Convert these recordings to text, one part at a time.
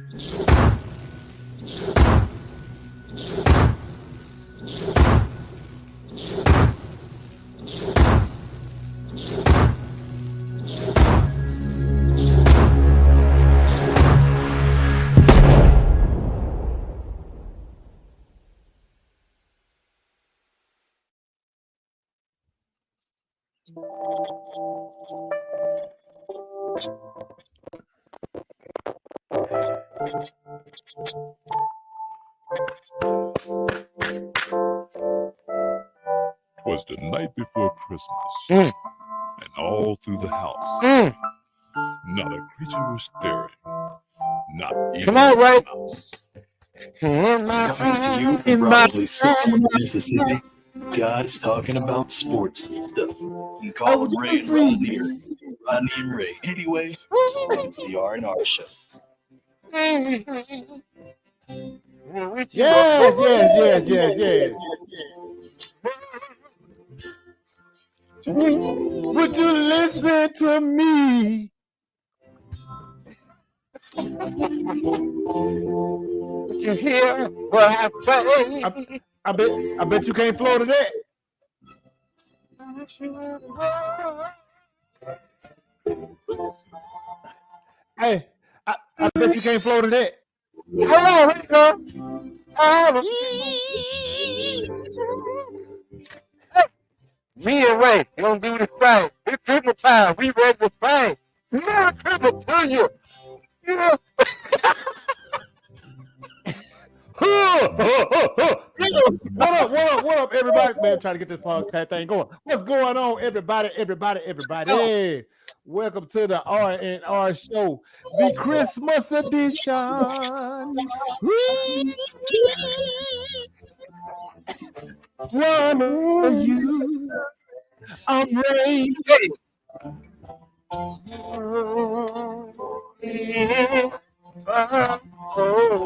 'Twas the night before Christmas, and all through the house, not a creature was stirring, not even a mouse. You probably saw in Mississippi. Guys talking about sports and stuff. You call them Ray and Rodney or Rodney and Ray. Anyway, it's the R&R show. Yes. Would you listen to me? You hear what I say? I bet you can't flow to that. Hey, I bet you can't flow to that. Me and Ray gonna do this thing. It's Christmas time. We ready to sing. Merry Christmas to you. Yeah. What up, everybody? Man, trying to get this podcast thing going. What's going on, everybody? Welcome to the R&R show, the Christmas edition. One for you. I'm Ray.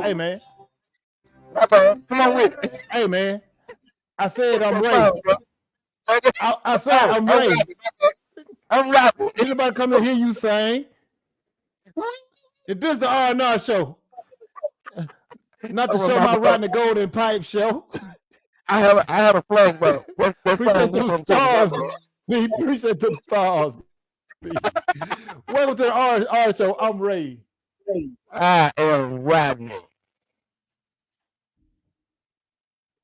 Hey, man. Come on with it. Hey, man. I said I'm Ray. I said I'm Ray. I'm rapping. Anybody come to hear you sing? Is this the R&R show? Not the show my Rodney Golden Pipe show. I have a flashback. Appreciate them stars. Appreciate them stars. Welcome to the R show. I'm Ray. I am Rodney.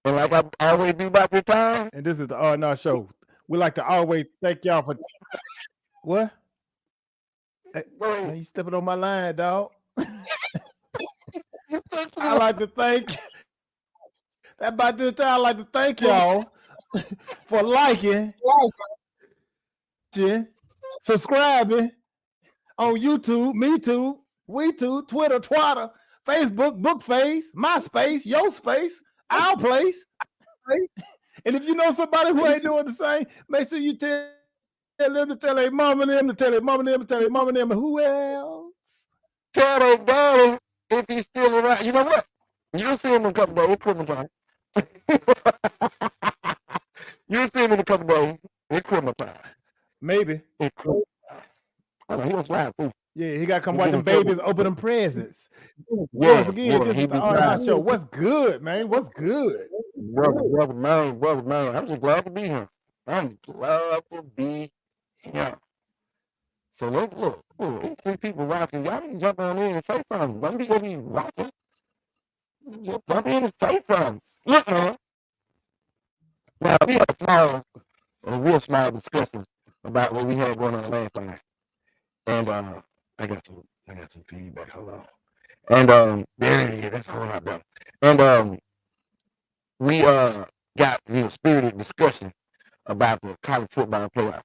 And like I always do about this time. And this is the R&R show. We like to always thank y'all for what? Hey, man, you stepping on my line, dog. I like to thank about this time. I like to thank y'all for liking, subscribing on YouTube, MeToo, WeToo, Twitter, Twatter, Facebook, Bookface, MySpace, Your Space, Our Place. And if you know somebody who ain't doing the same, make sure you tell them to tell their mom and them to tell their mom and them to tell their mom and them. And who else? Tell their daddy if he's still around. You know what? You'll see him in a couple days. It's Christmas time. You'll see him in a couple days. It's Christmas time. Maybe. It's Christmas time. Oh, he was live, too. Yeah, he got to come watch them babies open them presents. Once again, this is the R&R show. What's good, man? What's good? Brother, man. I'm just glad to be here. So look. You see people watching. Y'all can jump on in and say something. Don't be gonna be watching. Just jump in and say something. Look, man. Now, we had a real small discussion about what we had going on last time. And I got some feedback. Hold on. And there it is. That's a whole lot better. And we got in a spirited discussion about the college football playoff.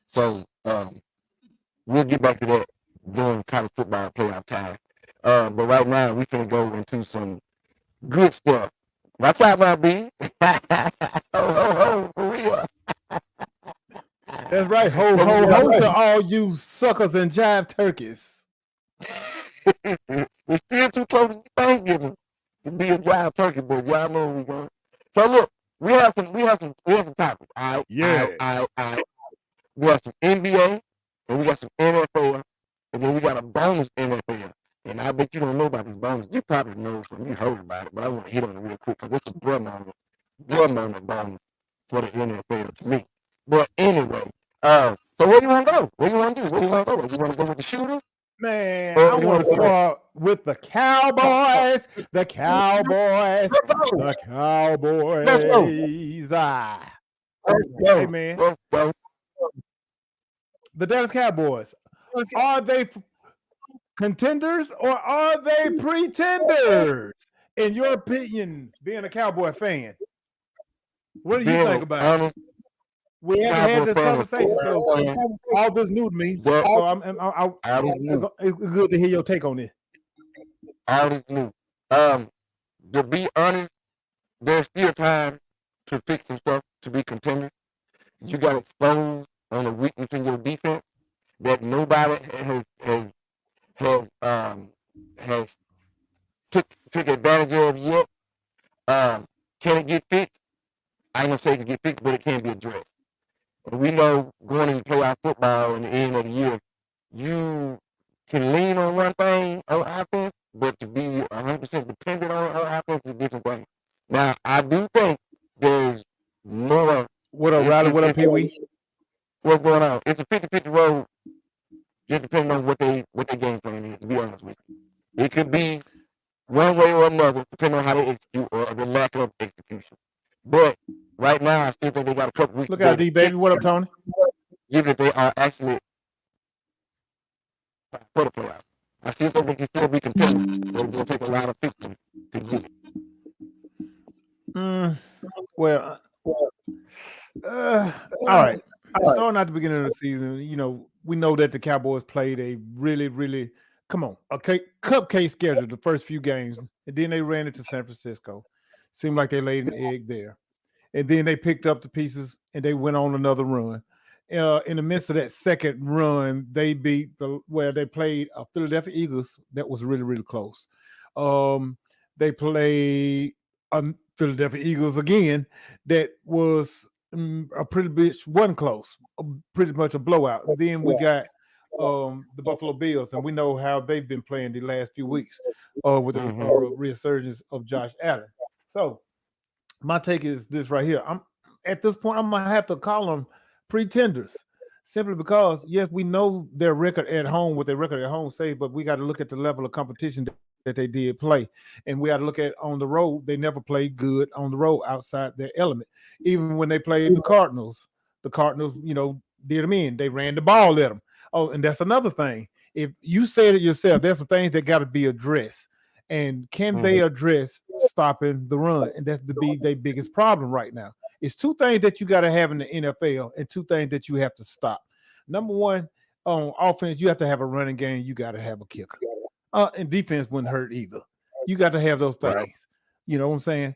So we'll get back to that during college football playoff time. But right now we finna go into some good stuff. Watch out, my B. Ho, for real. That's right. Ho to all you suckers and jive turkeys. We're still too close to Thanksgiving to be a jive turkey, but y'all know where we're going. So look, we have some topics. All right. Yeah. We got some NBA and we got some NFL, and then we got a bonus NFL. And I bet you don't know about this bonus. You probably know from you heard about it, but I want to hit on it real quick because it's a blood money bonus for the NFL to me. But anyway, so where you want to go? Where you want to do? Where you want to go? You want to go with the shooter? Man, I want to start with the Cowboys. The Cowboys. The Cowboys. Hey, man. The Dallas Cowboys. Are they contenders or are they pretenders? In your opinion, being a Cowboy fan, what do you think about it? We haven't had this conversation, so all this new to me. So it's good to hear your take on it. All this new. To be honest, there's still time to fix some stuff to be contenders. You got exposed on a weakness in your defense that nobody has took advantage of yet. Can it get fixed? I ain't gonna say it can get fixed, but it can be addressed. And we know going into playoff football in the end of the year, you can lean on one thing on offense, but to be 100% dependent on offense is a different thing. Now, I do think there's more. What up, Riley? What up, Pee Wee? What's going on? It's a 50-50 road, just depending on what their game plan is, to be honest with you. It could be one way or another, depending on how they execute or the lack of execution. But right now, I still think they got a couple weeks. Look out, D baby. What up, Tony? Given that they are actually for the playoffs, I still think they can still be contenders. But it's going to take a lot of fixing to get it. Well, all right. Starting at the beginning of the season, you know, we know that the Cowboys played a really, really, cupcake schedule the first few games, and then they ran into San Francisco. Seemed like they laid an egg there. And then they picked up the pieces and they went on another run. In the midst of that second run, they beat they played Philadelphia Eagles that was really, really close. They played Philadelphia Eagles again that was pretty much a blowout. And then we got the Buffalo Bills, and we know how they've been playing the last few weeks with the resurgence of Josh Allen. So my take is this right here. At this point, I'm gonna have to call them pretenders, simply because yes, we know their record at home, what their record at home say, but we got to look at the level of competition that they did play, and we got to look at on the road. They never played good on the road outside their element. Even when they played the Cardinals, you know, did them in. They ran the ball at them. Oh, and that's another thing. If you said it yourself, there's some things that got to be addressed. And can they address stopping the run? And that's their biggest problem right now. It's two things that you got to have in the NFL and two things that you have to stop. Number one, on offense, you have to have a running game. You got to have a kicker. And defense wouldn't hurt either. You got to have those things. Right. You know what I'm saying?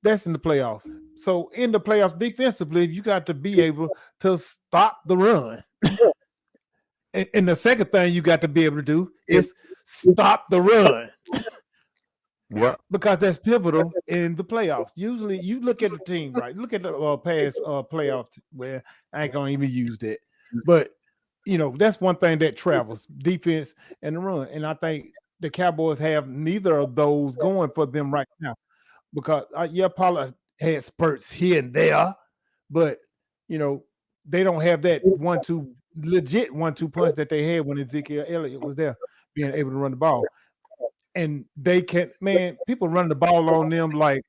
That's in the playoffs. So in the playoffs, defensively, you got to be able to stop the run. And the second thing you got to be able to do is stop the run. Yeah, because that's pivotal in the playoffs. Usually, you look at the team, right? Look at the past playoffs where I ain't gonna even use that, but you know that's one thing that travels: defense and the run. And I think the Cowboys have neither of those going for them right now, because Pollard had spurts here and there, but you know they don't have that legit 1-2 punch that they had when Ezekiel Elliott was there, being able to run the ball. And they can't, man, people run the ball on them like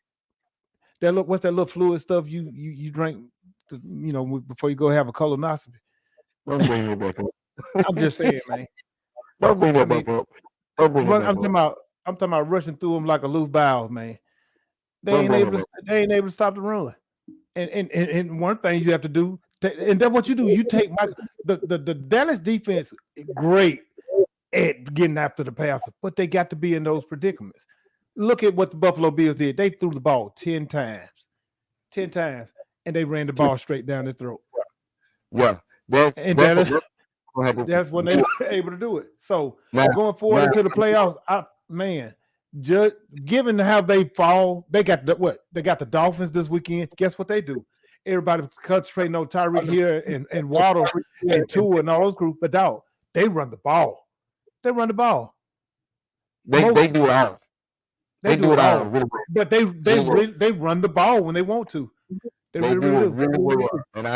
that. Look, what's that little fluid stuff you drink, you know, before you go have a colonoscopy? I'm just saying, man. I'm talking about rushing through them like a loose bowel, man. They ain't able to stop the run. And one thing you have to do, and that's what you do. You take the Dallas defense great at getting after the passer, but they got to be in those predicaments. Look at what the Buffalo Bills did. They threw the ball 10 times, and they ran the ball straight down their throat. Yeah. That's when they were able to do it. So going forward into the playoffs, given how they fall, they got the Dolphins this weekend. Guess what they do? Everybody concentrating on Tyreek here and Waddle and Tua and all those groups, but dog, they run the ball. They do it all. They do it all. Really well. But they run the ball when they want to. They do really it really well. And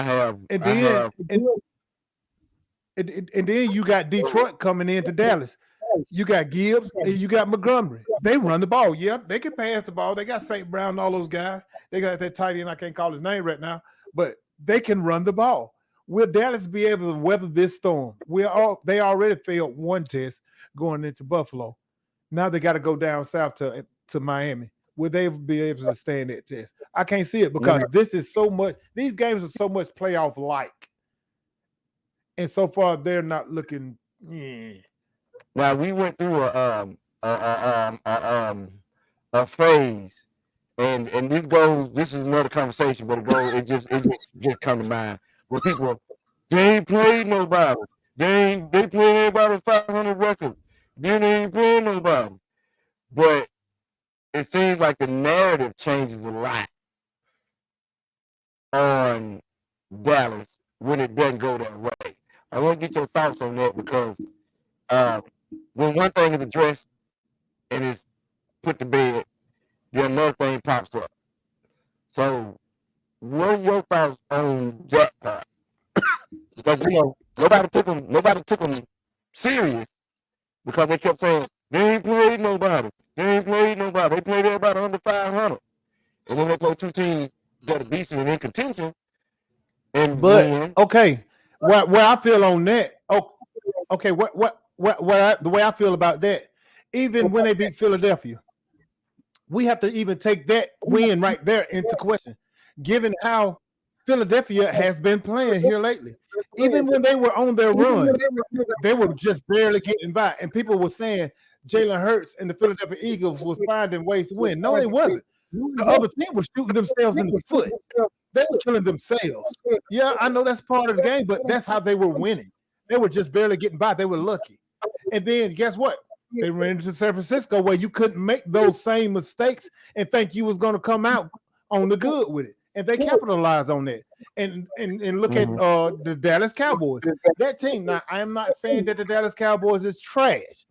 and then you got Detroit coming into Dallas. You got Gibbs and you got Montgomery. They run the ball. Yeah, they can pass the ball. They got St. Brown and all those guys. They got that tight end. I can't call his name right now, but they can run the ball. Will Dallas be able to weather this storm? They already failed one test going into Buffalo. Now they got to go down south to Miami. Will they be able to stand that test? I can't see it because this is so much. These games are so much playoff like, and so far they're not looking. Yeah. Now we went through a phase, and this is another conversation, but it just come to mind where people they ain't played nobody. They played everybody 500 record. Then they ain't playing nobody. But it seems like the narrative changes a lot on Dallas when it doesn't go that way. I want to get your thoughts on that because when one thing is addressed and is put to bed, then another thing pops up. So, what are your thoughts on that part? Because nobody took them serious because they kept saying they ain't played nobody. They played everybody under 500, and then they play two teams that are decent and in contention. Okay, where I feel on that. Okay, the way I feel about that, even when they beat Philadelphia, we have to even take that win right there into question, given how Philadelphia has been playing here lately. Even when they were on their run, they were just barely getting by, and people were saying Jalen Hurts and the Philadelphia Eagles was finding ways to win. No, they wasn't. The other team was shooting themselves in the foot. They were killing themselves. Yeah, I know that's part of the game, but that's how they were winning. They were just barely getting by. They were lucky. And then guess what? They ran into San Francisco where you couldn't make those same mistakes and think you was going to come out on the good with it. And they capitalized on that. And look at the Dallas Cowboys. That team, now I am not saying that the Dallas Cowboys is trash,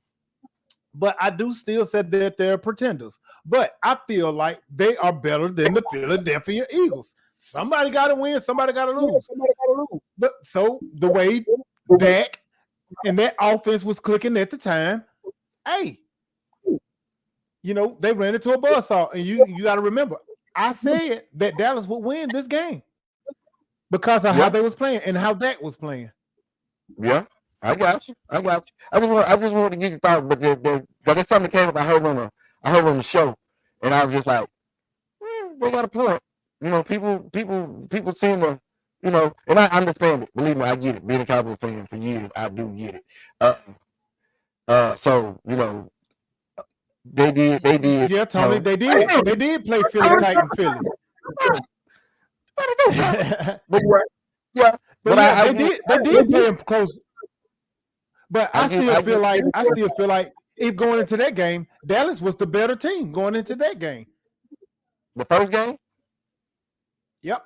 but I do still say that they're pretenders. But I feel like they are better than the Philadelphia Eagles. Somebody got to win. Somebody got to lose. But so the way Dak and that offense was clicking at the time, hey, they ran into a buzzsaw. And you got to remember, I said that Dallas would win this game because of how they was playing and how Dak was playing. Yeah, I got you. I just wanted to get your thought, but there's something that came up. I heard on the show, and I was just like, they got a point. People seem to, and I understand it. Believe me, I get it. Being a Cowboys fan for years, I do get it. So they did. Yeah, Tony, they did. They did play Philly tight in Philly. They did play him close. But I still feel like if going into that game, Dallas was the better team going into that game. The first game? Yep.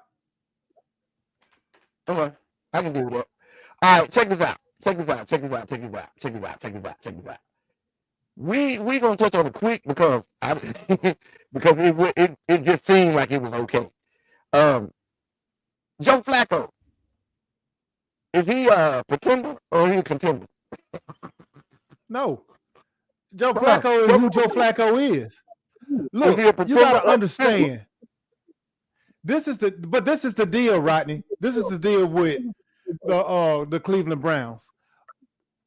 Okay, I can do that. All right, check this out. We gonna touch on it quick because it just seemed like it was okay. Joe Flacco, is he a pretender or is he a contender? No, Joe Flacco is who Joe Flacco is. Look, you gotta understand. This is the deal, Rodney. This is the deal with the Cleveland Browns.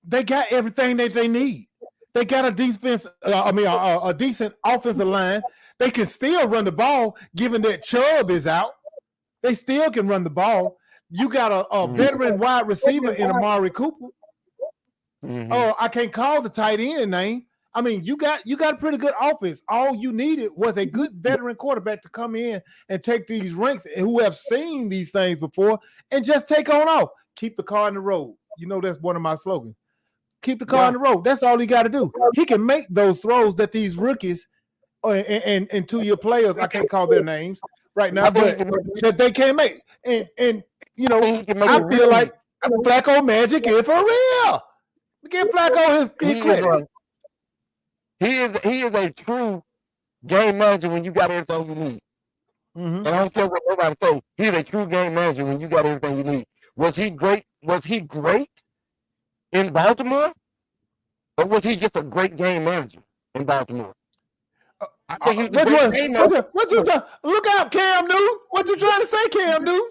They got everything that they need. They got a defense. A decent offensive line. They can still run the ball, given that Chubb is out. They still can run the ball. You got a veteran wide receiver in Amari Cooper. I can't call the tight end name. I mean, you got a pretty good offense. All you needed was a good veteran quarterback to come in and take these ranks and who have seen these things before and just take on off. Keep the car on the road. That's one of my slogans. Keep the car on the road. That's all he got to do. He can make those throws that these rookies and 2-year players, I can't call their names right now, but that they can't make. And I feel like Flacco magic is for real. Give Flacco his credit. He is a true game manager when you got everything you need. And I don't care what nobody say. He's a true game manager when you got everything you need. Was he great? Was he great in Baltimore? Or was he just a great game manager in Baltimore? I think he was a great game manager. What you look out, Cam Newton. What you trying to say, Cam Newton?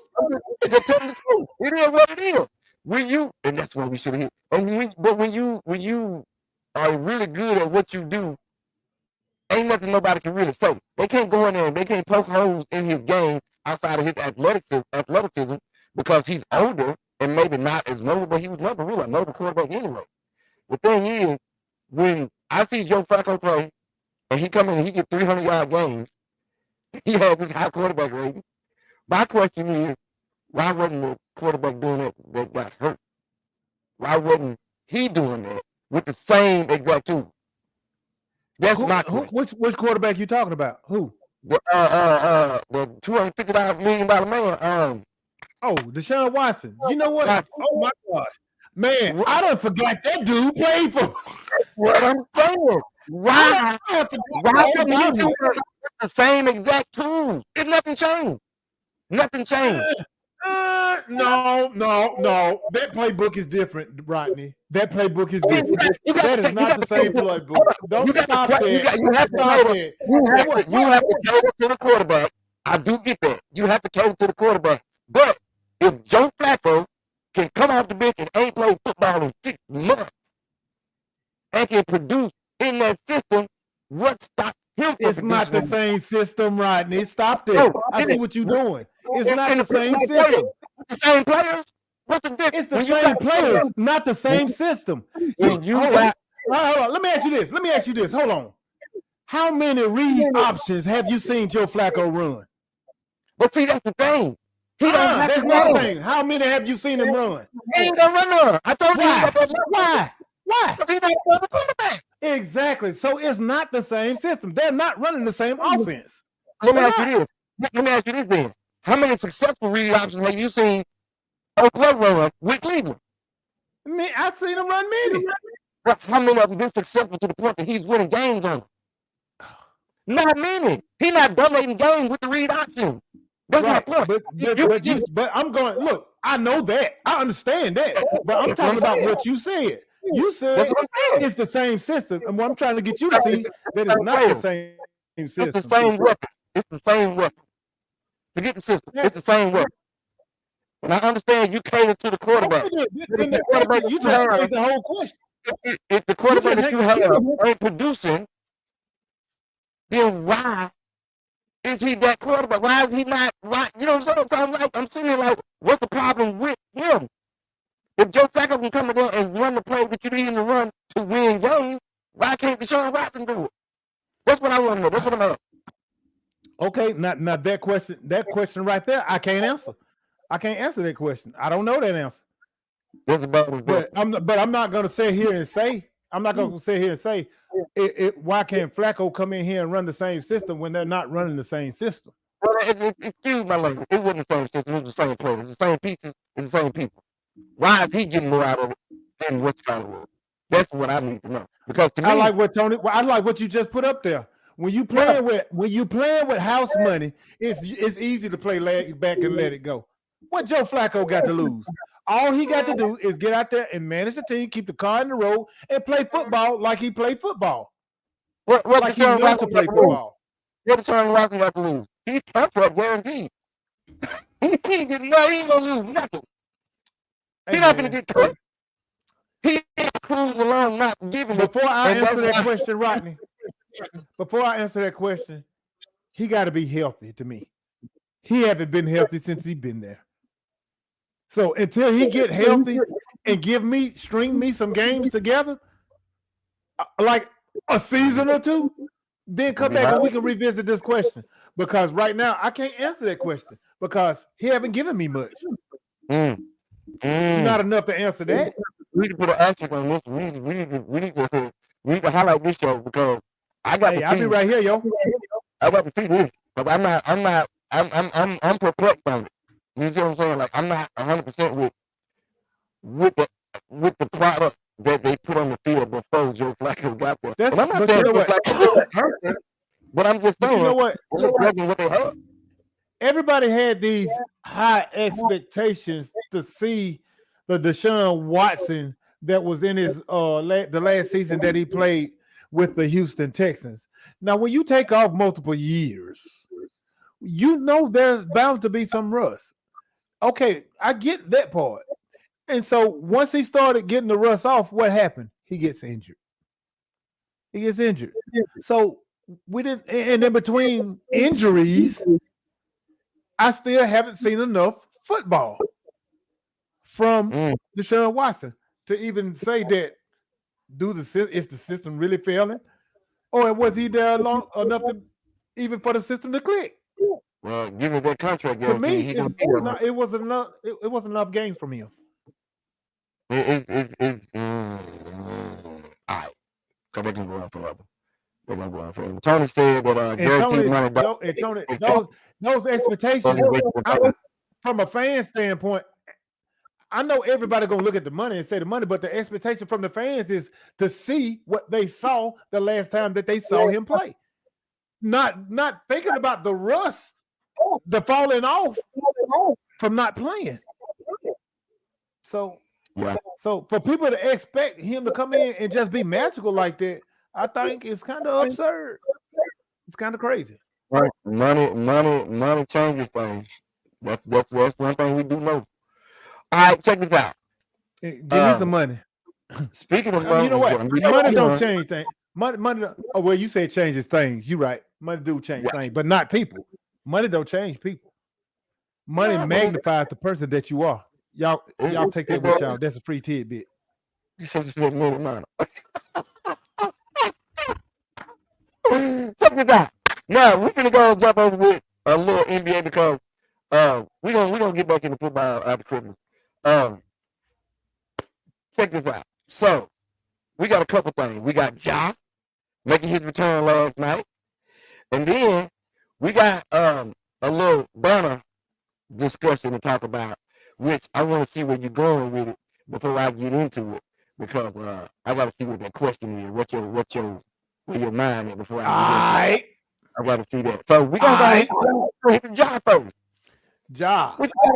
Just tell the truth. It is what it is. When you, and that's what we should have hit. And when you are really good at what you do, ain't nothing nobody can really say. They can't go in there and they can't poke holes in his game outside of his athleticism because he's older and maybe not as mobile, but he was never really a mobile quarterback anyway. The thing is, when I see Joe Flacco play and he come in and he get 300-yard games, he has this high quarterback rating. My question is, why wasn't the quarterback doing that got hurt? Why wasn't he doing that with the same exact tool? That's my question. Which quarterback you talking about? Who? The $250 million man. Deshaun Watson. You know what? Oh my gosh, man! I done forgot that dude played for. What I'm saying? Why couldn't he do the same exact tools? If nothing changed. Nothing changed. No. That playbook is different, Rodney. That playbook is different. That is not the same playbook. Don't stop that. You have to cater to the quarterback. I do get that. You have to cater to the quarterback. But if Joe Flacco can come off the bench and ain't played football in 6 months and can produce in that system, what stops him? It's not the same system, Rodney. Stop that. I see what you're doing. It's not the same system. The same players? What's the difference? It's the same players, not the same system. Hold on. Let me ask you this. Hold on. How many read options have you seen Joe Flacco run? But see, that's the thing. That's one thing. How many have you seen him run? He ain't gonna run none. I told you. Why? Because he's not the quarterback. Exactly. So it's not the same system. They're not running the same offense. Let me ask you this then. How many successful read options have you seen Oakland run with Cleveland? I've seen him run many. But how many of them been successful to the point that he's winning games on? Not many. He's not dominating games with the read option. That's right. not But I'm going, look, I know that. I understand that. But I'm talking about what you said. You said it's the same system. And what I'm trying to get you to see that it's not the same system. It's the same weapon. It's the same weapon. Forget the system. It's the same weapon. And I understand you cater to the quarterback. You just raised the whole question. If the quarterback that you have ain't producing, then why is he that quarterback? Why is he not right? You know what I'm saying? I'm sitting here like, what's the problem with him? If Joe Flacco can come in there and run the play that you need him to run to win games, why can't Deshaun Watson do it? That's what I want to know. That's what I'm asking. Okay, not that question right there, I can't answer. I can't answer that question. I don't know that answer. But I'm not going to sit here and say, why can't Flacco come in here and run the same system when they're not running the same system? Well, excuse my language. It wasn't the same system. It was the same players. It's the same pieces. It's the same people. Why is he getting more out of it than what's going on? That's what I need to know. Because to me, I like what you just put up there. When you playing with house money, it's easy to play back and let it go. What Joe Flacco got to lose? All he got to do is get out there and manage the team, keep the car in the road, and play football like he played football. What like he knows to play football. What Deshaun Watson got to lose? He's contract guaranteed. He ain't gonna lose nothing. He's not gonna get cut. He ain't cruising along, not giving it. Before I answer that question, Rodney. Before I answer that question, he got to be healthy to me. He haven't been healthy since he's been there. So until he get healthy and string me some games together, like a season or two, then come back and we can revisit this question. Because right now I can't answer that question because he haven't given me much. Not enough to answer that. We need to put an asterisk on this. We need to highlight this show because I'll be right here, yo. I got to see this because I'm perplexed on it. You see what I'm saying? Like I'm not 100% with the product that they put on the field before Joe Flacco got there. That's, And I'm not but saying you know Joe what? Flacco hurt them, but I'm just But saying you know what? it wasn't what they had. Everybody had these high expectations to see the Deshaun Watson that was in his the last season that he played with the Houston Texans. Now, when you take off multiple years, you know there's bound to be some rust. Okay, I get that part. And so once he started getting the rust off, what happened? He gets injured. He gets injured. So we didn't, and in between injuries, I still haven't seen enough football from Deshaun Watson to even say that is the system really failing? Or was he there long enough to even for the system to click? Well, given that contract To guarantee, me, it wasn't enough. It wasn't enough games from him. All right. Come back and go on forever. Tony said that guaranteed money. Those expectations from a fan standpoint, I know everybody gonna look at the money and say the money, but the expectation from the fans is to see what they saw the last time that they saw him play. Not thinking about the rust, the falling off from not playing. So for people to expect him to come in and just be magical like that, I think it's kind of absurd. It's kind of crazy. Right. Money changes things. That's one thing we do know. All right, check this out. Give me some money. Speaking of money, you know what? Money don't change things. Money. Oh, well, you said changes things. You're right. Money do change things, but not people. Money don't change people. Money magnifies the person that you are. Y'all take that with y'all. That's a free tidbit. You said it's more money. Check this out. Now we're gonna go jump over with a little NBA because we're gonna get back into football after Christmas. Check this out. So we got a couple things. We got Ja making his return last night, and then we got a little burner discussion to talk about, which I want to see where you're going with it before I get into it, because I got to see what that question is. Where your mind is before I get into it. I got to see that. So we gonna go hit the Ja first. Ja,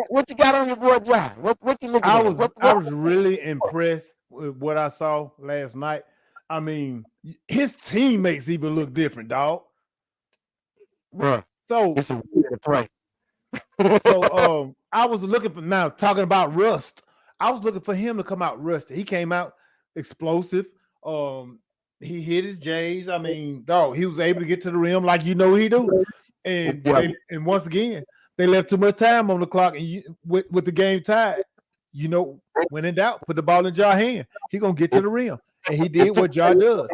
what you got on your boy Ja? What you looking at? I was really impressed with what I saw last night. I mean, his teammates even look different, dog. Bruh, so it's a weird play. So I was looking for, now talking about rust, I was looking for him to come out rusty. He came out explosive. He hit his J's. I mean, dog, he was able to get to the rim like he do. And and once again, they left too much time on the clock, and with the game tied, when in doubt, put the ball in Ja's hand. He gonna get to the rim, and he did what Ja does.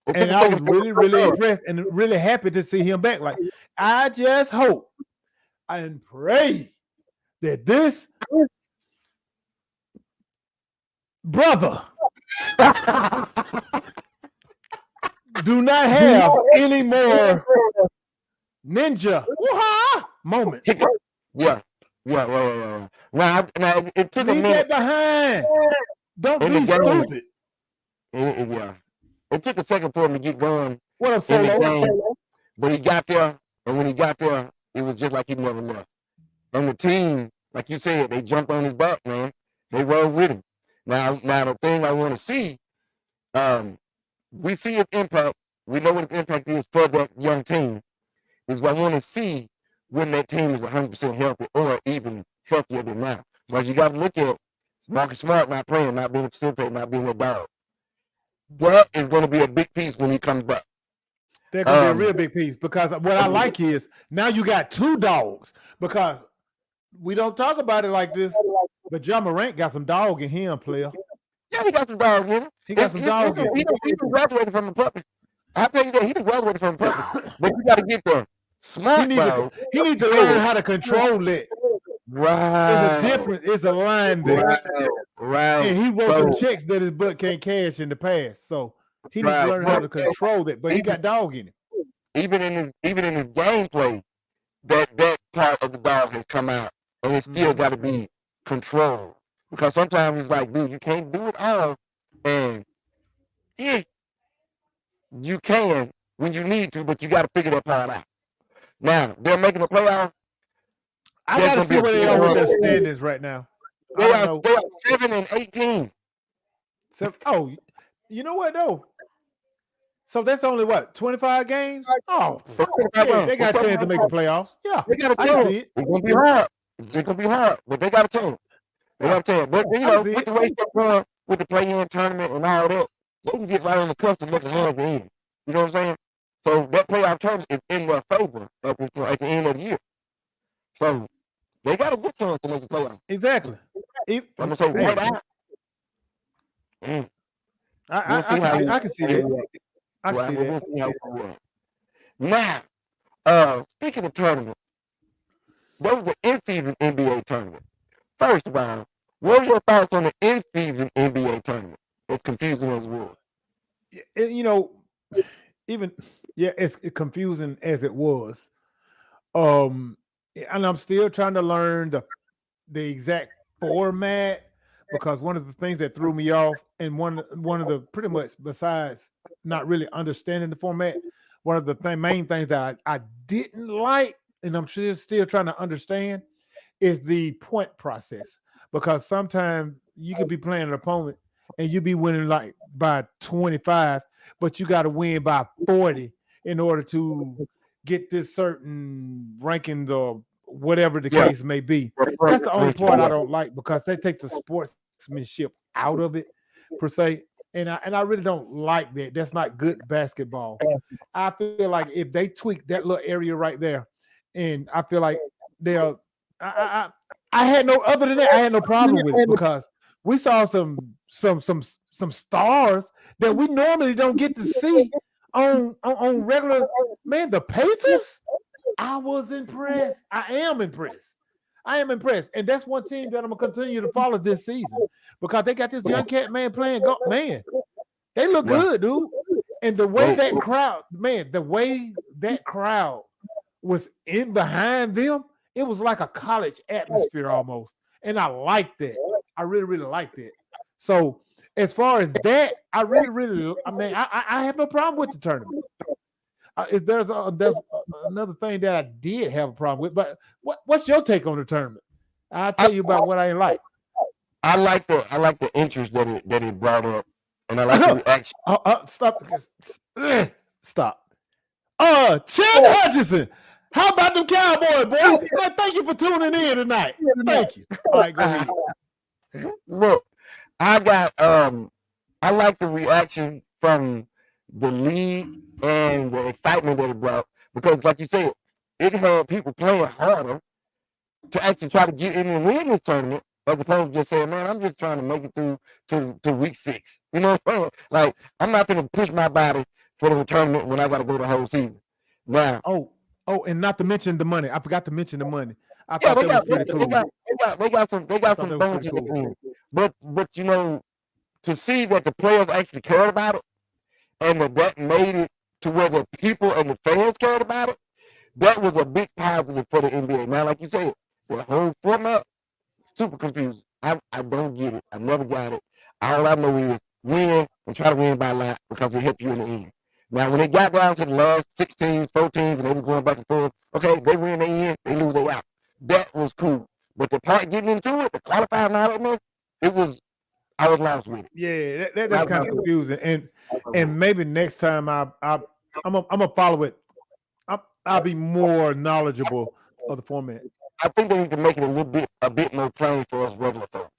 And I was really, really impressed and really happy to see him back. Like, I just hope and pray that this brother do not have any more ninja moments. Yeah. Now it took Leave a minute. that behind. Don't be stupid. It took a second for him to get going. What up, Solo? But he got there, and when he got there, it was just like he never left. And the team, like you said, they jumped on his back, man. They rolled with him. Now the thing I want to see, we see his impact. We know what his impact is for that young team. Is what I want to see when that team is 100% healthy or even healthier than now. But you got to look at Marcus Smart not playing, not being a facilitator, not being a dog. That is going to be a big piece when he comes back. That's going to be a real big piece, because what I like is now you got two dogs, because we don't talk about it like this, but Ja Morant got some dog in him, player. Yeah, he got some dog in him. He got some dog in him. He graduated from the puppy. I tell you that, he graduated from the puppy. But you got to get there. Smart, he needs to learn how to control it. Right. There's a difference. It's a line there. Right. And he wrote some checks that his butt can't cash in the past. So he needs to learn how to control that. But he got dog in it. Even in his gameplay, that part of the dog has come out. And it's still got to be controlled. Because sometimes it's like, dude, you can't do it all And if you can when you need to, but you got to figure that part out. Now, they're making the playoffs. I got to see where they are with their standings right now. They are 7-18. Oh, you know what though? So that's only what 25 games. Oh, yeah, they got a chance to make the playoffs. Yeah, they got a chance. chance. It's gonna be hard. It's gonna be hard, but they got a chance. They got a chance. But you know, with the way they're going with the play-in tournament and all that, they can get right on the cusp of making run at the end. You know what I'm saying? So that playoff tournament is in their favor at the end of the year. So they got a good chance to make the playoff. Exactly. I'm gonna say right out. I can see that. I can see that. Now, speaking of tournament, there was the in-season NBA tournament. First of all, what are your thoughts on the in-season NBA tournament? It's confusing as well. You know, it's confusing as it was. And I'm still trying to learn the exact format, because one of the things that threw me off, and one of the pretty much, besides not really understanding the format, one of the main things that I didn't like, and I'm still trying to understand, is the point process. Because sometimes you could be playing an opponent and you be winning like by 25, but you got to win by 40 in order to get this certain rankings or whatever the case may be. That's the only part I don't like, because they take the sportsmanship out of it per se. And I really don't like that. That's not good basketball. I feel like if they tweak that little area right there, and I feel like they'll I had no, other than that, I had no problem with it, because we saw some stars that we normally don't get to see on regular. Man, the Pacers, I was impressed. I am impressed. And that's one team that I'm gonna continue to follow this season, because they got this young cat man playing. Man, they look good, dude. And the way that crowd was in behind them, it was like a college atmosphere almost. And I like that. I really, really like that. So as far as that, I have no problem with the tournament. There's another thing that I did have a problem with, but what's your take on the tournament? I'll tell you about what I like. I like the interest that it brought up, and I like the reaction. Stop. Chad Hutchinson. How about them Cowboys, boy? Man, thank you for tuning in tonight. Thank you. All right, go ahead. Look, I like the reaction from the league and the excitement that it brought, because, like you said, it had people playing harder to actually try to get in and win this tournament, as opposed to just saying, man, I'm just trying to make it through to week 6. You know what I'm saying? Like, I'm not going to push my body for the tournament when I got to go the whole season. Now, and not to mention the money. I forgot to mention the money. I thought that was pretty cool. They got some bonuses. Cool. But you know, to see that the players actually cared about it, and that made it to where the people and the fans cared about it, that was a big positive for the NBA. Now, like you said, the whole format, super confusing. I don't get it. I never got it. All I know is win and try to win by a lot, because it helps you in the end. Now, when it got down to the last 6 teams, 4 teams, and they were going back and forth, okay, they win, they in, they lose, they out. That was cool. But the part getting into it, the qualifying and all that mess, I was lost with it. Yeah, that's kind of confusing. And maybe next time I'm gonna follow it. I'll be more knowledgeable of the format. I think they need to make it a bit more plain for us regular folks.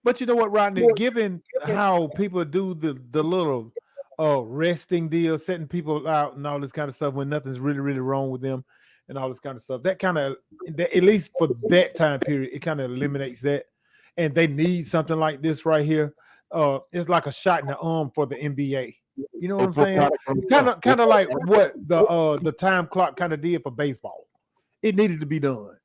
But you know what, Rodney? Given how people do the little resting deal, setting people out and all this kind of stuff when nothing's really, really wrong with them and all this kind of stuff, that kind of, at least for that time period, it kind of eliminates that. And they need something like this right here. It's like a shot in the arm for the NBA. You know what I'm saying? Kind of like what the time clock kind of did for baseball. It needed to be done,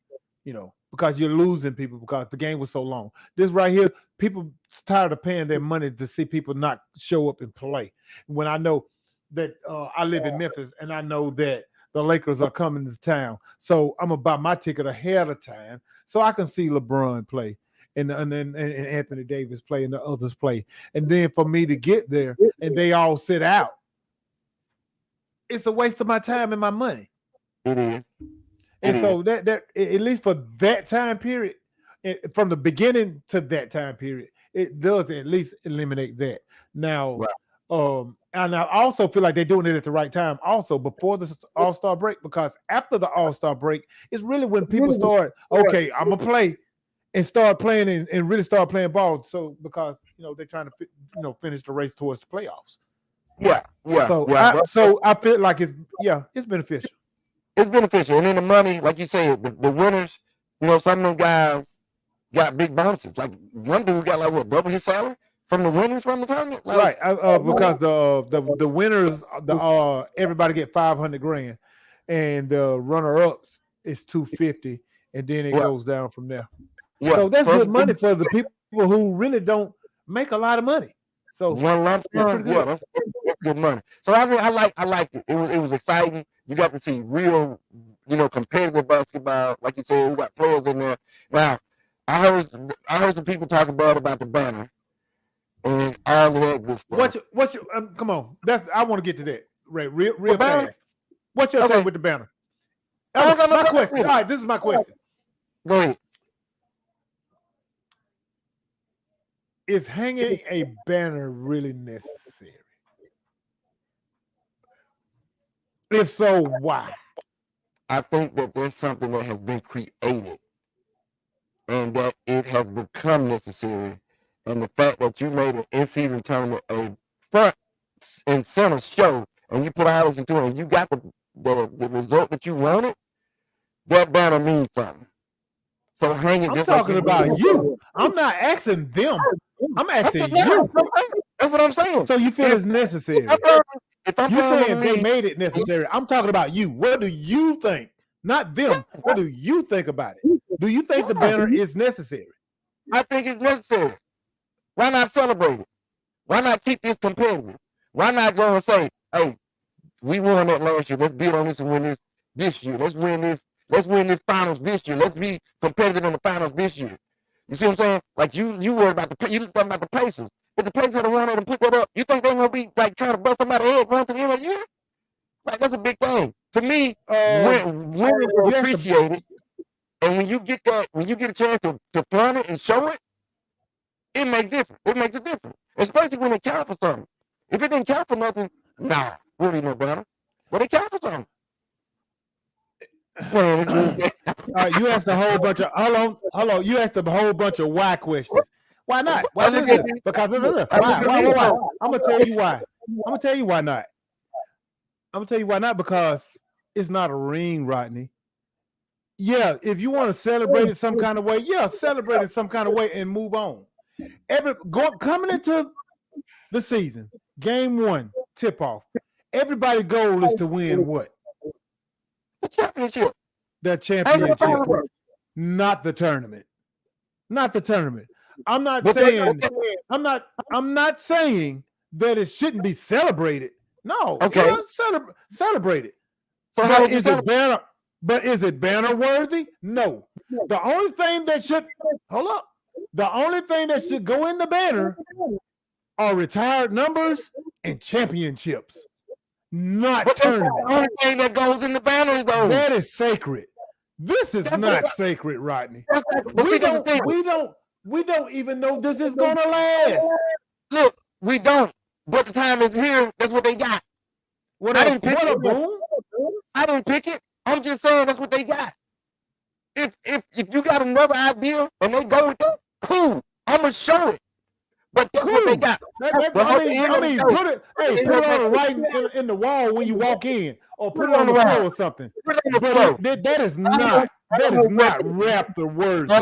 you know, because you're losing people because the game was so long. This right here, people tired of paying their money to see people not show up and play. When I know that I live in Memphis and I know that the Lakers are coming to town, so I'm gonna buy my ticket ahead of time so I can see LeBron play. and Anthony Davis play and the others play. And then for me to get there and they all sit out, it's a waste of my time and my money. It is. And so that at least for that time period, from the beginning to that time period, it does at least eliminate that. Now, and I also feel like they're doing it at the right time, also before the All-Star break, because after the All-Star break, it's really when people start, okay, I'm gonna play and start playing and really start playing ball. So because they're trying to finish the race towards the playoffs. Yeah. So I feel like it's beneficial. It's beneficial, and then the money, like you said, the winners. Some of them guys got big bonuses. Like one dude got like double his salary from the winners from the tournament. Right, because the winners, everybody get $500,000, and the runner-ups is $250,000, and then it goes down from there. Yeah. So that's good money for the people who really don't make a lot of money. So one lump sum, that's good money. So I liked it. It was exciting. You got to see real, competitive basketball. Like you said, we got players in there. Now, I heard some people talk about the banner and all of that good stuff. What's your come on? I want to get to that, Ray, real fast. What's your take with the banner? My question. All right, this is my question. Go ahead. Is hanging a banner really necessary? If so, why? I think that there's something that has been created and that it has become necessary. And the fact that you made an in-season tournament a front and center show and you put hours into it and you got the result that you wanted, that banner means something. So hang it. I'm talking about you. I'm not asking them. I'm asking you. That's what I'm saying. So you feel it's necessary? You're saying they made it necessary. I'm talking about you. What do you think? Not them. What do you think about it? Do you think the banner is necessary? I think it's necessary. Why not celebrate it? Why not keep this competitive? Why not go and say, hey, we won that last year. Let's build on this and win this year. Let's win this finals this year. Let's be competitive in the finals this year. You see what I'm saying? Like you worry about you talking about the Pacers. If the Pacers had run it and put that up, you think they're gonna be like trying to bust somebody's head going to the end of the year? Like that's a big thing. To me, when it's appreciated, and when you get a chance to plan it and show it, it makes difference. It makes a difference. Especially when it counts for something. If it didn't count for nothing, nah, really no better. But it counts for something. You asked a whole bunch of hold on. You asked a whole bunch of why questions. Why not? Why is it? Because why? I'm gonna tell you why. I'm gonna tell you why not. I'm gonna tell you why not, because it's not a ring, Rodney. Yeah, if you want to celebrate it some kind of way, celebrate it some kind of way and move on. Coming into the season, game 1, tip-off. Everybody's goal is to win what? The championship. The championship. Not the tournament. Not the tournament. I'm not saying that it shouldn't be celebrated. No. Okay. Celebrate it. So how is it banner? But is it banner worthy? No. The only thing that should go in the banner are retired numbers and championships, not tournaments. The only thing that goes in the banner, though. That is sacred. This is not sacred, Rodney. We don't even know this is gonna last. Look, we don't. But the time is here. That's what they got. I didn't pick it. I didn't pick it. I'm just saying that's what they got. If you got another idea and they go with it, cool. I'm gonna show it. But that's what they got. Put it on writing in the wall when you walk in, or put it on the floor or something. That is not Raptor words.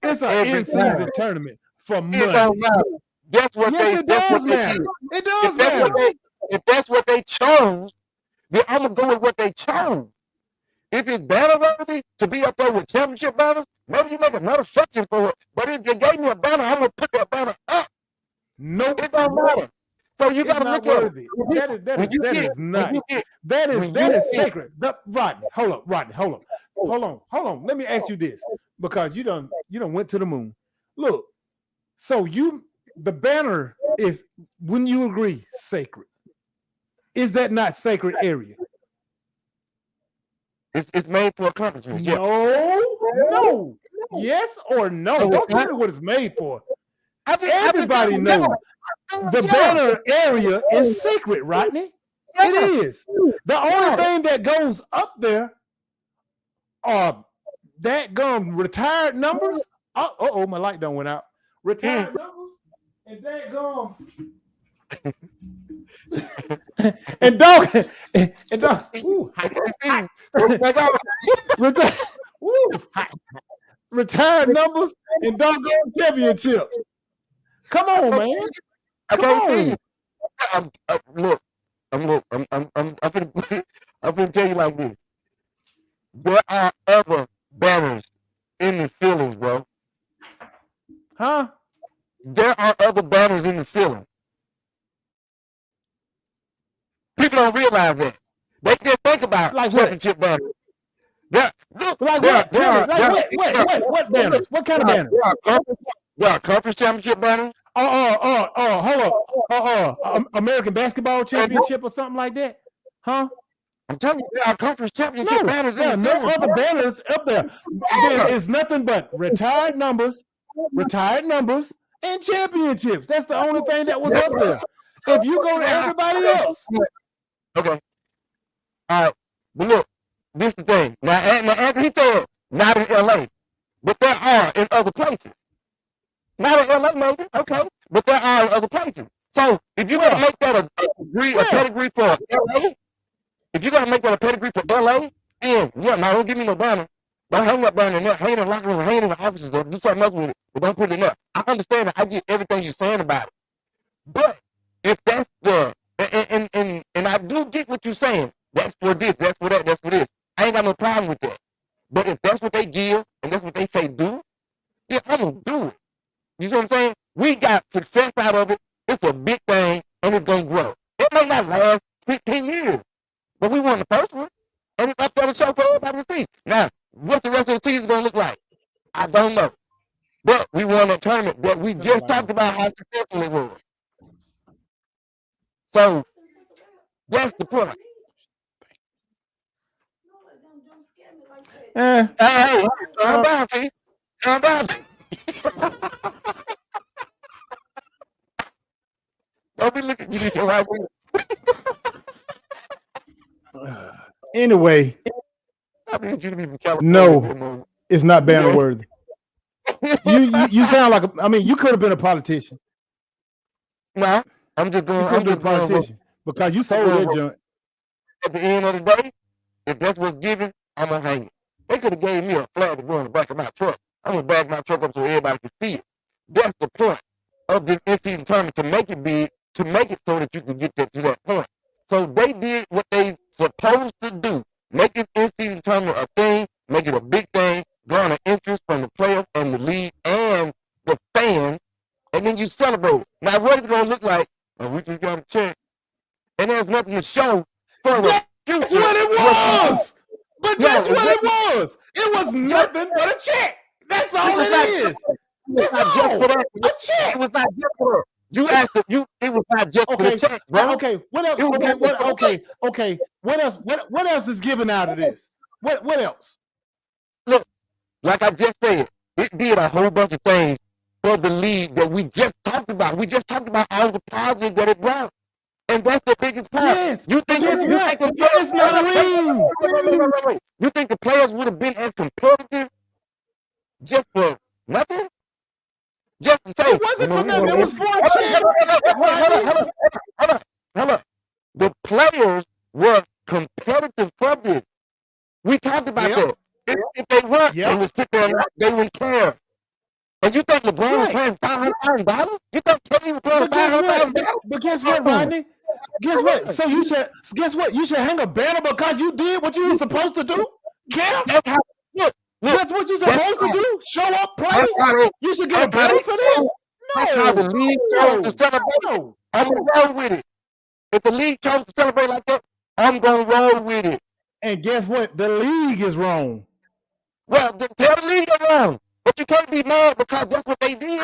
It's an in-season tournament for money. That's what it does matter. It does matter. If that's what they chose, then I'm gonna go with what they chose. If it's banner worthy to be up there with championship banners, maybe you make another section for it. But if they gave me a banner, I'm gonna put that banner up. Nope. It don't matter. So you gotta look at it. That is sacred. Rodney, hold on. Let me ask you this, because you done went to the moon. Look, so the banner is, wouldn't you agree, sacred? Is that not sacred area? It's made for accomplishments. Yeah. No. Yes or no? Don't tell me what it's made for. Everybody knows the banner area is sacred, Rodney. It is. The only thing that goes up there are that retired numbers. Oh, my light done went out. Retired numbers and that and dog. Ooh, retired numbers and doggone championships. Come on, man. Come on. I'm gonna tell you like this. There are other banners in the ceilings, bro. Huh? There are other banners in the ceiling. People don't realize that. They just think about like championship banners. What banners? What kind of banners? There are conference championship banners. Hold on. American basketball championship or something like that? Huh? I'm telling you, there are conference championship banners. There are no other banners up there. There is nothing but retired numbers, and championships. That's the only thing that was up there. If you go to everybody else. Okay. All right. But look, this is the thing. Now, Anthony said, not in LA, but there are in other places. Not in LA, maybe. Okay. But there are in other places. So if you're going to make that a pedigree for LA, if you're going to make that a pedigree for LA, then, yeah, now don't give me no banner. Don't hang that banner in there. Hang it in the locker room, hang it in the offices, or do something else with it. But don't put it in there. I understand that. I get everything you're saying about it. But if that's and I do get what you're saying. That's for this, that's for that, that's for this. I ain't got no problem with that. But if that's what they give and that's what they say do, yeah, I'm going to do it. You see what I'm saying? We got success out of it. It's a big thing, and it's going to grow. It may not last 15 years, but we won the first one, and it's up there to show for everybody to see. Now, what's the rest of the season going to look like? I don't know. But we won that tournament that we just talked about how successful it was. So, that's the point. Hey, calm down, T. Calm down. Don't be looking at your right wing. Anyway, I need you to be from California. No, it's not banner worthy. You sound like you could have been a politician. No, I'm just going. I'm just a politician because you sold that joint. At the end of the day, if that's what's given, I'm gonna hang it. They could have gave me a flag to go in the back of my truck. I'm gonna back my truck up so everybody can see it. That's the point of this in-season tournament, to make it big, to make it so that you can get to that point. So they did what they supposed to do. Make this in-season tournament a thing, make it a big thing, garner interest from the players and the league and the fans, and then you celebrate it. Now, what is it gonna look like? We just got a check, and there's nothing to show for the future. That's what it was. But that's what it was. It was nothing but a check. That's all it is. It's not just for that. A check. It was not just for that. You asked it. It was not just for the check, bro. Okay. What else? Okay. What else? What else is given out of this? What else? Look, like I just said, it did a whole bunch of things for the league that we just talked about. We just talked about all the positives that it brought. And that's the biggest part. Yes. You think the You think the players would have been as competitive just for nothing? Just to say, it wasn't for nothing. It was for a check. Hold up. The players were competitive for this. We talked about that. If they weren't, they would sit there and they wouldn't care. And you think LeBron was playing $500,000? You think Kenny was playing $500,000? But guess what, Rodney? Guess what? So you should hang a banner because you did what you were supposed to do? Yeah. That's how. That's what you're supposed to do? Show up, play? You should get a banner for that? That's how the league chose to celebrate. I'm going to roll with it. If the league chose to celebrate like that, I'm going to roll with it. And guess what? The league is wrong. Well, tell the league they're wrong. But you can't be mad because that's what they did.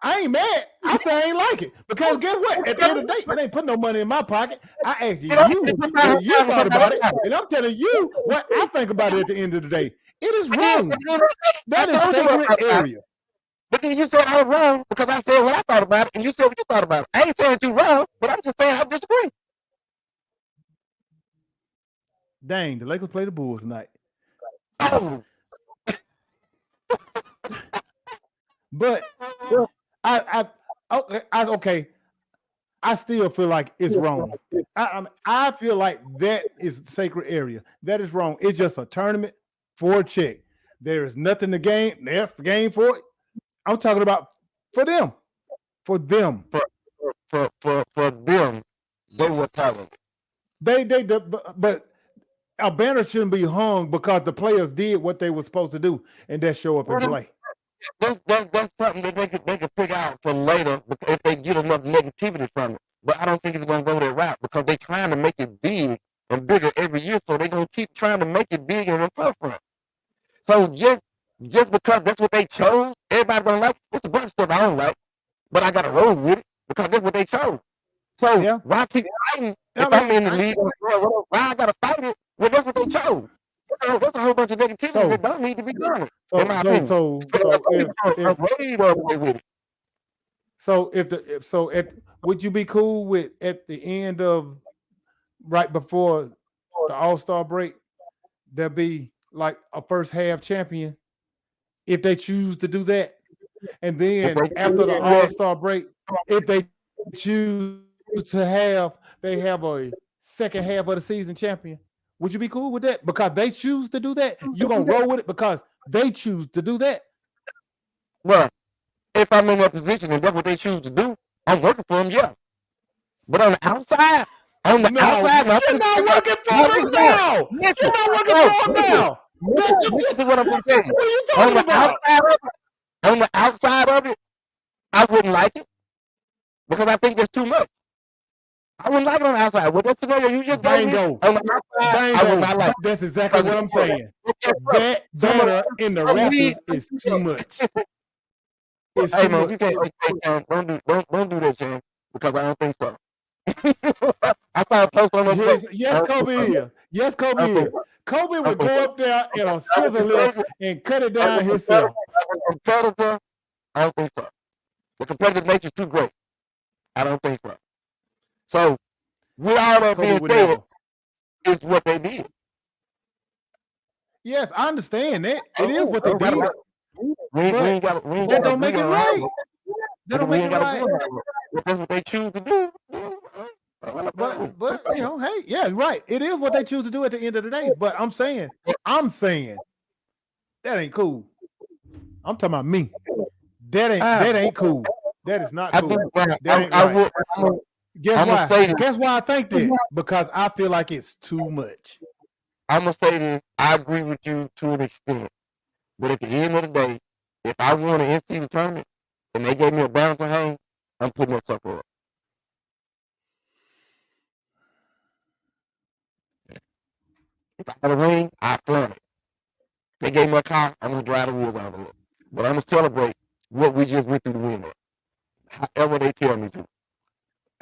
I ain't mad. I say I ain't like it. Because guess what? At the end of the day, it ain't putting no money in my pocket. I asked you what you thought about it, and I'm telling you what I think about it at the end of the day. It is wrong. That is sacred area. But then you said I was wrong because I said what I thought about it, and you said what you thought about it. I ain't saying you wrong, but I'm just saying I disagree. Dang, the Lakers play the Bulls tonight. Oh. But okay. I still feel like it's wrong. I feel like that is sacred area. That is wrong. It's just a tournament for a check. There is nothing to gain. There's the game for it. I'm talking about for them. For them. For them. They were part of it. But a banner shouldn't be hung because the players did what they were supposed to do and that show up and play. That's something that they can figure out for later if they get enough negativity from it. But I don't think it's going to go that route because they're trying to make it big and bigger every year, so they're going to keep trying to make it big in the forefront. So just because that's what they chose, everybody don't like it. It's a bunch of stuff I don't like, but I got to roll with it because that's what they chose. So why keep fighting if I'm in the league? Why I got to fight it when that's what they chose? That's a whole bunch of negativity that don't need to be done. Would you be cool with at the end of right before the All-Star break, there'll be like a first half champion if they choose to do that? And then after the All-Star break, if they choose to have a second half of the season champion. Would you be cool with that? Because they choose to do that? You're going to roll with it because they choose to do that? Well, if I'm in that position and that's what they choose to do, I'm working for them, yeah. But on the outside, you're not working for them now. You're not working for them now. This is what I'm going to tell you. What are you talking about? On the outside of it, I wouldn't like it because I think there's too much. I wouldn't like it on the outside. Well, that's the scenario you just gave me. On the outside, I would not like it. That's exactly what I'm saying. That banner in the Raptors is too much. It's hey, too man, much. you can't don't do that, Sam, because I don't think so. I saw a post on the Yes, Kobe is. Yes, Kobe is. Kobe would go up there in a scissor lift and cut it down himself. Competitor, I don't think so. The competitive nature is too great. I don't think so. So, with all that being said, it's what they did. Yes, I understand that. It is what they did. That don't make it right. That don't make it right. That's what they choose to do. But you know, hey, yeah, right. It is what they choose to do at the end of the day. But I'm saying that ain't cool. I'm talking about me. That ain't cool. That is not cool. That ain't right. Guess why? Guess why I think that? Because I feel like it's too much. I'm gonna say this. I agree with you to an extent, but at the end of the day, if I won an in-season tournament and they gave me a banner to hang, I'm putting that sucker up. If I had a ring, I flaunt it. They gave me a car, I'm gonna drive the wheels out of it. But I'm gonna celebrate what we just went through to win it. However they tell me to.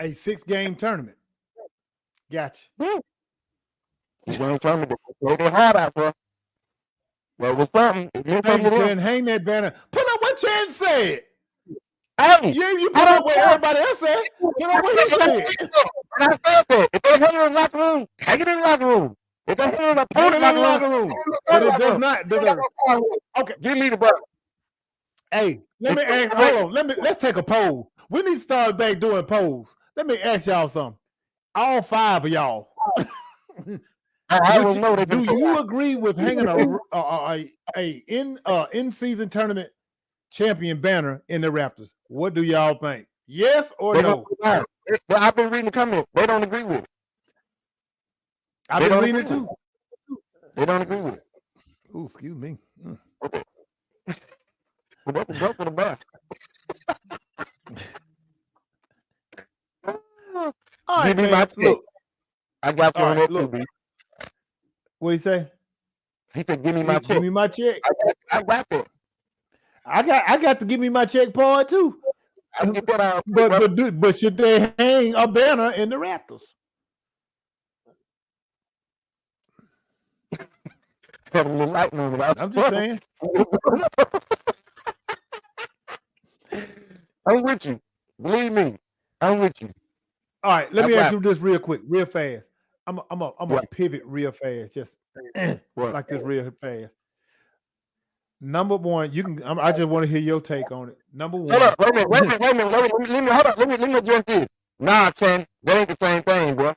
A 6-game tournament. Gotcha. Yeah. 6-game tournament. They played their heart out for. That was something. Chan, hang that banner. Put up what Chan said. Hey, you put up what everybody else said. Put up what he said. And I said that. If they hang it in the locker room, hang it in the locker room. If they hang it in the locker room. But it does not. Okay. Give me the ball. Hey, let me ask. Hold on. Let's take a poll. We need to start back doing polls. Let me ask y'all something. All 5 of y'all. Do you agree with hanging a in-season tournament champion banner in the Raptors? What do y'all think? Yes or no? I've been reading the comments. They don't agree with it. I've been reading it too. They don't agree with it. Oh, excuse me. Okay. Well, that's a joke for the back. All right, give me my check. Look, I got you on that too, B. What do you say? He said, give me my check. Give me my check. I got that. I got to give me my check part too. I get that out. But should they hang a banner in the Raptors? Have a little light moving. I'm just saying. I'm with you. Believe me, I'm with you. All right, let me ask you this real quick, real fast. I'm gonna pivot real fast, just like this real fast. Number one, you can. I just want to hear your take on it. Number one. Hold up, wait a minute. Let me address this. Nah, Chen, that ain't the same thing, bro.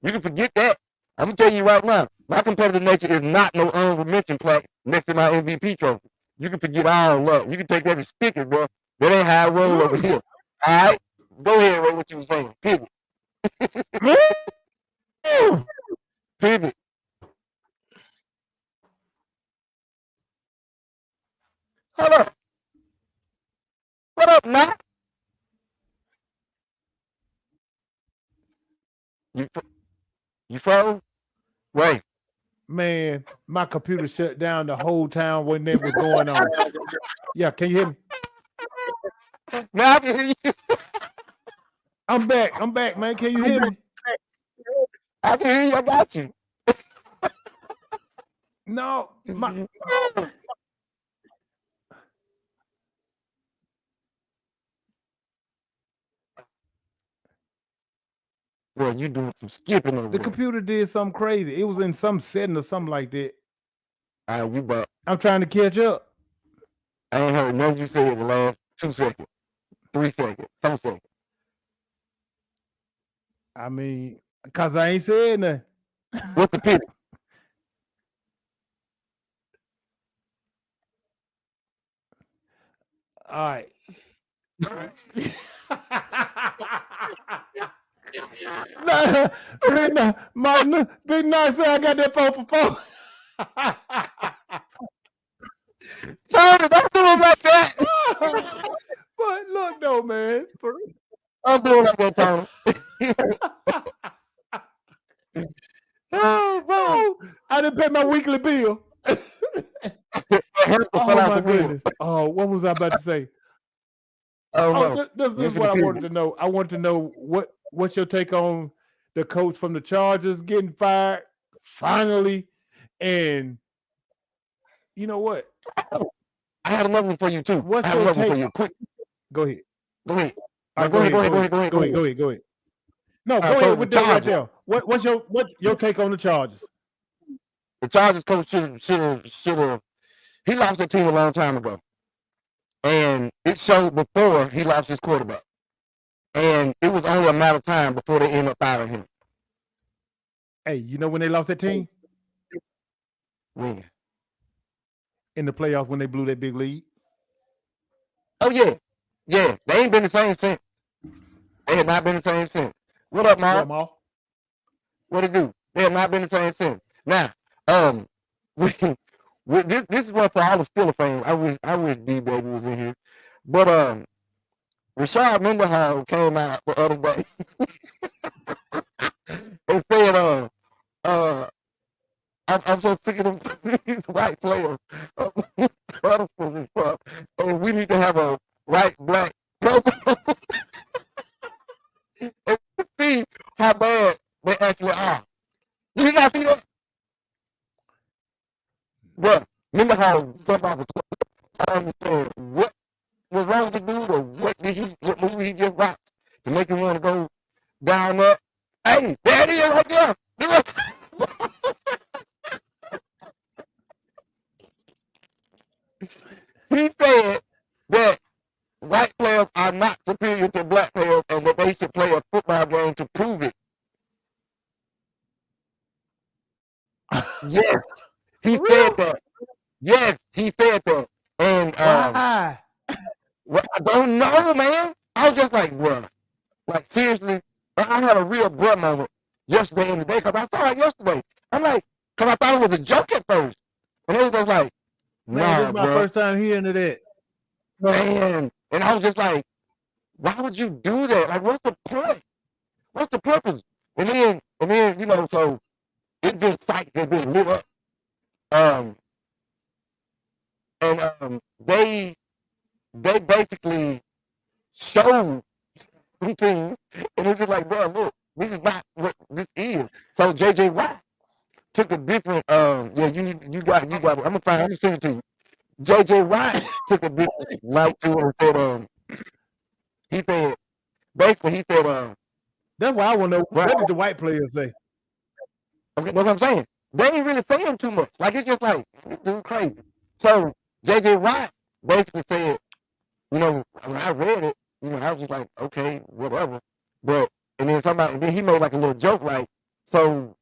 You can forget that. I'm gonna tell you right now, my competitive nature is not no honorable mention plaque next to my MVP trophy. You can forget all that. You can take that and stick it, bro. That ain't how I roll over here. All right, go ahead, Ray. What you were saying? Pivot. Pivot. Hold up. What up, Matt? You froze? Wait. Man, my computer shut down the whole time when that was going on. Yeah, can you hear me? Now I can hear you. I'm back, man. Can you hear me? I can hear you. I got you. No, Well, you doing some skipping over the computer did something crazy. It was in some setting or something like that. You back. I'm trying to catch up. I ain't heard nothing you said in the last 2 seconds, 3 seconds, 4 seconds. I mean, because I ain't said nothing. What's the pivot? All right. Big Nice said I got that 4 for 4. Tony, don't do it like that. But look though, man. Don't do it like that, Tony. Oh, I didn't pay my weekly bill. Oh my goodness. Oh, what was I about to say? This is what I wanted to know. I want to know what's your take on the coach from the Chargers getting fired finally, and you know what? I had another one for you too. What's your take? Quick. Go ahead. Go ahead. Go ahead. No, go ahead with that right there. What's your take on the Chargers? The Chargers coach should have. He lost the team a long time ago, and it showed before he lost his quarterback, and it was only a matter of time before they ended up firing him. Hey, you know when they lost that team? When? In the playoffs when they blew that big lead. Oh yeah. They ain't been the same since. They have not been the same since. What up, Mark? What it do? They have not been the same since. Now, this is one for all the Steelers fans. I wish D-Baby was in here. But Rashard Mendenhall came out the other day and said, I'm so sick of these white players, Protestants and stuff, and we need to have a white-black program and see how bad they actually are. Did you not see that? But Mendenhall jumped off the cliff and what was wrong with the dude, or what movie he just watched to make him want to go down there? Hey, there it is right there. He said that white players are not superior to black players and that they should play a football game to prove it. Yes, he said that. Yes, he said that. And why? Well, I don't know, man. I was just like, bruh. Like, seriously? I had a real bruh moment yesterday and today because I saw it yesterday. I'm like, because I thought it was a joke at first. And it was just like, man, this is my first time hearing of that. Man. And I was just like, why would you do that? Like, what's the point? What's the purpose? And then, you know, so it just sites have been lit up. And they they basically showed some things, and it was just like, bro, look, this is not what this is. So JJ Watt took a different, you got, I'm gonna send it to you. JJ Watt took a different light to it and said, he said, that's why I want to know, what did the white players say? Okay, that's what I'm saying. They ain't really saying too much. Like, it's just like, this dude crazy. So JJ Watt basically said, when I read it, I was just like, okay, whatever. But and then he made like a little joke, like, so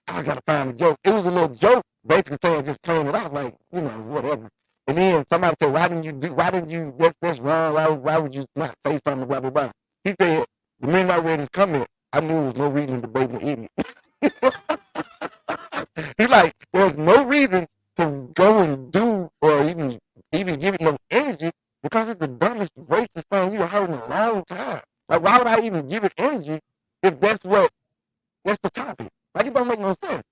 I gotta find a joke. It was a little joke, basically saying, just playing it off, like, whatever. And then somebody said, why didn't you that's wrong, why would you not say something, blah blah blah. He said, the minute I read his comment, I knew there was no reason to debate an idiot. He's like, there's no reason to go and do or even give it no energy, because it's the dumbest racist thing you've heard in a long time. Like, why would I even give it energy if that's the topic? Like, it don't make no sense.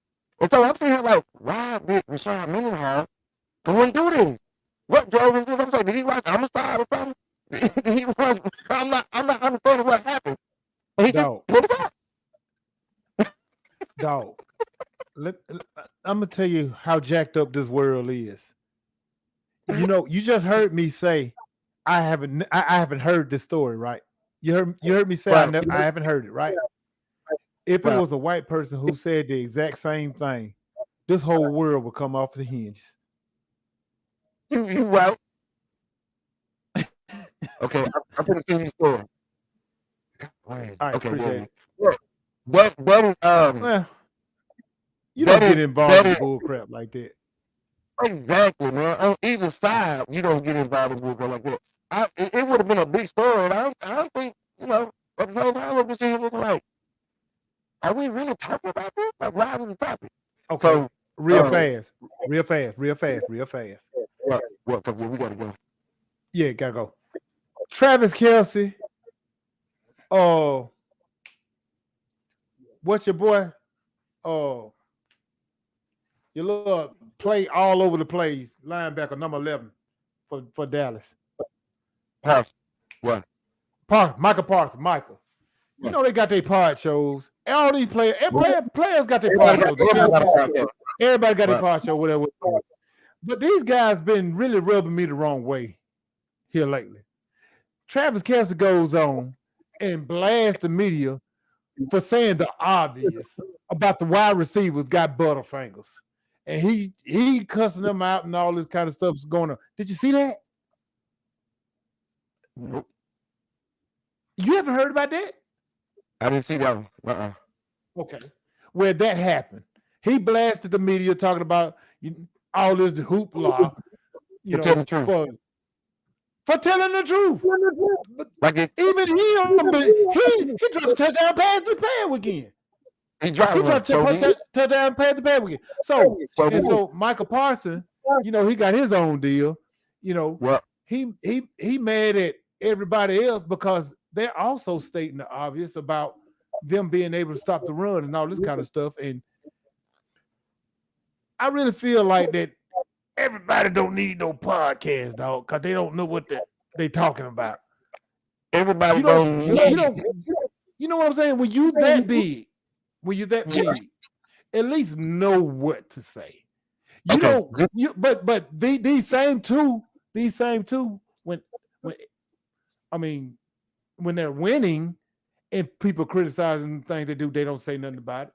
And so I'm thinking, like, why did Rashad Mendenhall go and do this? What drove him to this? I'm saying, did he watch Amistad or something? Did he watch? I'm not understanding what happened. And he just put it out. Dog. I'm gonna tell you how jacked up this world is. You just heard me say I haven't heard this story, right? You heard me say I haven't heard it, right? If it was a white person who said the exact same thing, this whole world would come off the hinges. You right? Okay, I'm gonna tell you the story. All right, appreciate it. That is well, you don't get involved in bull crap like that. Exactly, man. On either side, you don't get involved in bull crap like that. It would have been a big story, and I don't think, at the same time, we're sitting here looking like, are we really talking about this? Like, why is the topic? Okay, so, real fast. What? Because we gotta go. Yeah, gotta go. Travis Kelce. What's your boy? Your little play all over the place, linebacker number 11 for Dallas. Parsons. What? Michael Parsons. Michael. You know they got their pod shows. All these players, players got their pod shows. Everybody got their pod show, whatever. But these guys been really rubbing me the wrong way here lately. Travis Kelce goes on and blasts the media for saying the obvious about the wide receivers got butterfingers. And he cussing them out and all this kind of stuff is going on. Did you see that? Nope. You ever heard about that? I didn't see that one. Okay. Where that happened. He blasted the media talking about all this hoopla, for telling the truth. Like even he dropped a touchdown pass to pad again. He dropped a touchdown pass to pad again. So Michael Parsons, he got his own deal. He mad at everybody else because they're also stating the obvious about them being able to stop the run and all this kind of stuff. And I really feel like that everybody don't need no podcast, dog, because they don't know what they talking about. Everybody you know what I'm saying? When you that big, at least know what to say. But these same two, when they're winning and people criticizing the things they do, they don't say nothing about it.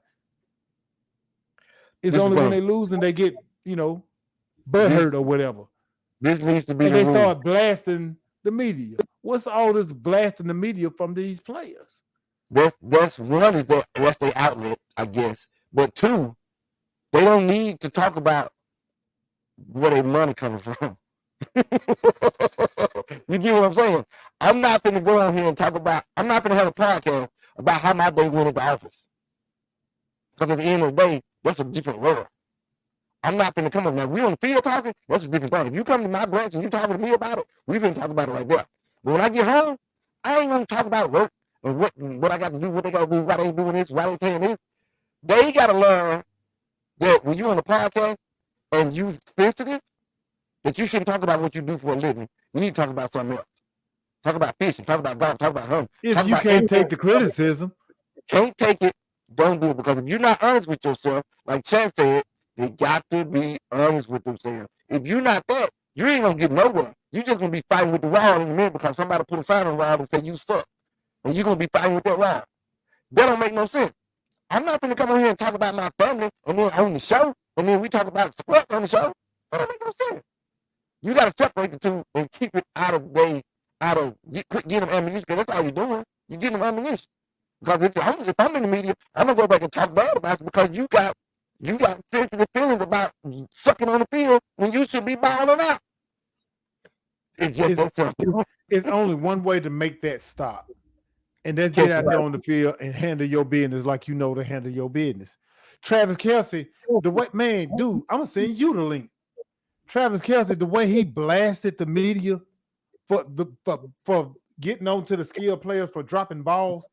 It's only when they lose and they get, butthurt or whatever. This needs to be and they start blasting the media. What's all this blasting the media from these players? That's one is that's their outlet, I guess. But two, they don't need to talk about where their money coming from. You get what I'm saying? I'm not going to go on here and talk about. I'm not going to have a podcast about how my day went at the office. Because at the end of the day, that's a different world. I'm not going to come up now. We on the field talking. That's a different thing. If you come to my branch and you talking to me about it, we can talk about it right there. But when I get home, I ain't going to talk about work and what I got to do, what they got to do, why they doing this, why they saying this. They got to learn that when you on the podcast and you sensitive, that you shouldn't talk about what you do for a living. You need to talk about something else. Talk about fishing, talk about golf, talk about hunting. If you can't take the criticism, can't take it, don't do it. Because if you're not honest with yourself, like Chad said, they got to be honest with themselves. If you're not that, you ain't gonna get nowhere. You're just gonna be fighting with the rod in a minute because somebody put a sign on the rod and say you suck. And you're gonna be fighting with that rod. That don't make no sense. I'm not gonna come on here and talk about my family and then on the show, and then we talk about sports on the show. That don't make no sense. You gotta separate the two and keep it out of get them ammunition, because that's all you're doing. You're getting them ammunition. Because if I'm in the media, I'm gonna go back and talk bad about it because you got sensitive feelings about sucking on the field when you should be balling out. It's just that simple. It's only one way to make that stop. And that's get out there on the field and handle your business like you know to handle your business. Travis Kelce, the way, man, dude, I'm gonna send you the link. Travis Kelce, the way he blasted the media for getting on to the skilled players for dropping balls.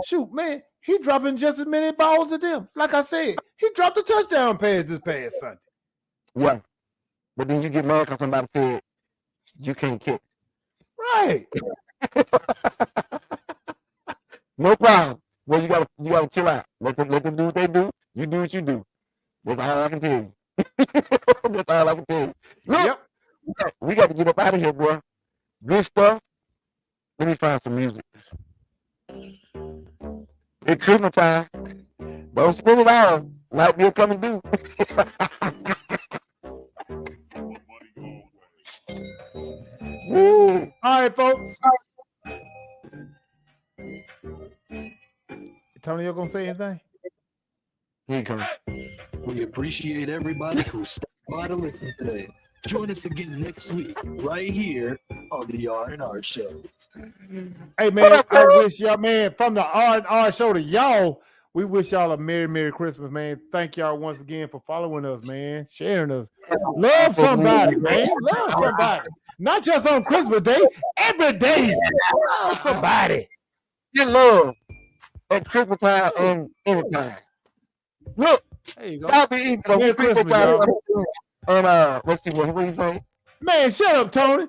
Shoot, man, he dropping just as many balls as them. Like I said, he dropped a touchdown pass this past Sunday. Yeah. But then you get mad because somebody said you can't kick. Right. No problem. Well, you gotta chill out. Let them do what they do. You do what you do. That's all I can tell you. That's all I can tell you. Look, yep. We got to get up out of here, bro. Good stuff. Let me find some music. It's Christmas time. Don't spin it out. Light bill coming due. All right, folks. Tony, you gonna say anything? Here you come. We appreciate everybody who stopped by to listen today. Join us again next week, right here on the R&R Show. Hey, man, I wish y'all, man, from the R&R Show to y'all, we wish y'all a Merry Christmas, man. Thank y'all once again for following us, man, sharing us. Love somebody, man. Love somebody. Not just on Christmas Day, every day. Love somebody. Get love at Christmas time and anytime. Look, there you go. Y'all be easy. Merry Christmas, y'all. And let's see what you say. Man, shut up, Tony.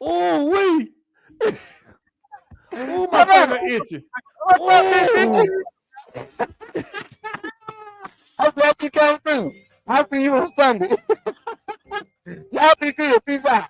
Oh, wait. Oh, my finger itching. I'm glad you came through. I'll see you on Sunday. Y'all be good. Peace out.